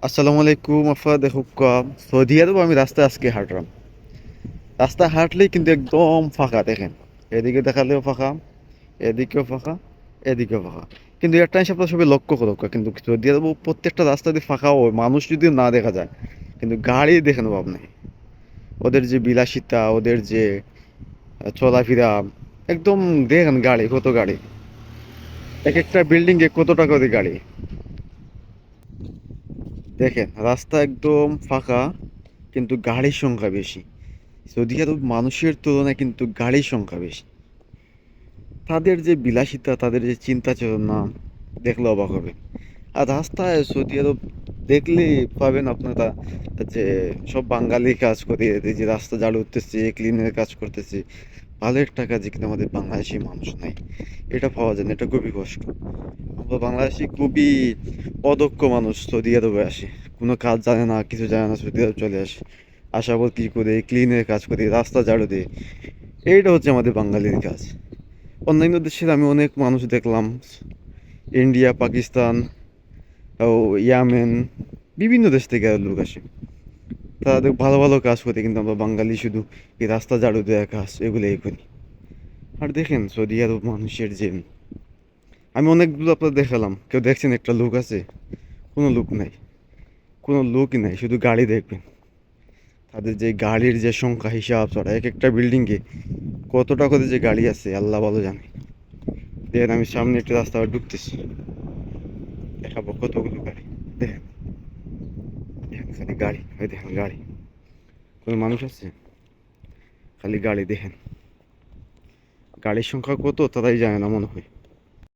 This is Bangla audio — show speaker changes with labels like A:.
A: আসসালামু আলাইকুম আফা দেখো সৌদি আরব আমি রাস্তায় আজকে হাঁটলাম। রাস্তায় হাঁটলেই কিন্তু একদম ফাঁকা দেখেন। এদিকে দেখালেও ফাঁকা, এদিকেও ফাঁকা, এদিকেও ফাঁকা। কিন্তু একটা জিনিস আপনারা সবাই লক্ষ্য করো কিন্তু সৌদি আরব প্রত্যেকটা রাস্তা দিয়ে ফাঁকা হয়, মানুষ যদি না দেখা যায়, কিন্তু গাড়ি দেখে নেবো আপনি। ওদের যে বিলাসিতা, ওদের যে চলাফেরা, একদম দেখেন গাড়ি কত গাড়ি, এক একটা বিল্ডিং এ কত টাকা দিয়ে গাড়ি। দেখেন রাস্তা একদম ফাঁকা, কিন্তু গাড়ির সংখ্যা বেশি। সৌদি আরব মানুষের তুলনায় কিন্তু গাড়ির সংখ্যা বেশি। তাদের যে বিলাসিতা, তাদের যে চিন্তা চেতনা দেখলে অবাক হবে। আর রাস্তায় সৌদি আরব দেখলে পাবেন আপনারা যে সব বাঙালি কাজ করে, এই যে রাস্তা ঝাড়ু উঠতেছে, ক্লিনের কাজ করতেছে, ভালো একটা কাজে কিন্তু আমাদের বাংলাদেশি মানুষ নাই। এটা পাওয়া যায় না, এটা খুবই কষ্ট। আমরা বাংলাদেশি খুবই অদক্ষ মানুষ সৌদি আরবে আসে, কোনো কাজ জানে না, কিছু জানে না, সৌদি আরব চলে আসে। আসার পর কী করে, ক্লিনের কাজ করে, রাস্তা ঝাড়ু দিয়ে, এইটা হচ্ছে আমাদের বাঙালির কাজ। অন্যান্য দেশের আমি অনেক মানুষ দেখলাম, ইন্ডিয়া, পাকিস্তান ও ইয়ামেন, বিভিন্ন দেশ থেকে লোক আসে, তাদের ভালো ভালো কাজ করতে, কিন্তু আমরা বাঙালি শুধু এই রাস্তা ঝাড়ু দেওয়া কাজ এগুলোই করি। আর দেখেন সৌদি আরব মানুষের যে, আমি অনেকগুলো আপনার দেখালাম, কেউ দেখছেন একটা লোক আছে? কোনো লোক নাই, কোনো লোকই নাই, শুধু গাড়ি দেখবেন। তাদের যে গাড়ির যে সংখ্যা হিসাব ছাড়া, এক একটা বিল্ডিংয়ে কতটা করে যে গাড়ি আছে আল্লাহ ভালো জানে। দেখেন আমি সামনে একটা রাস্তা ঢুকতেছি, দেখাবো কতগুলো গাড়ি। দেখেন, দেখেন খালি গাড়ি, ওই দেখেন গাড়ি, কোনো মানুষ আছে? খালি গাড়ি দেখেন। গাড়ির সংখ্যা কত তারাই জানে না মনে হয়।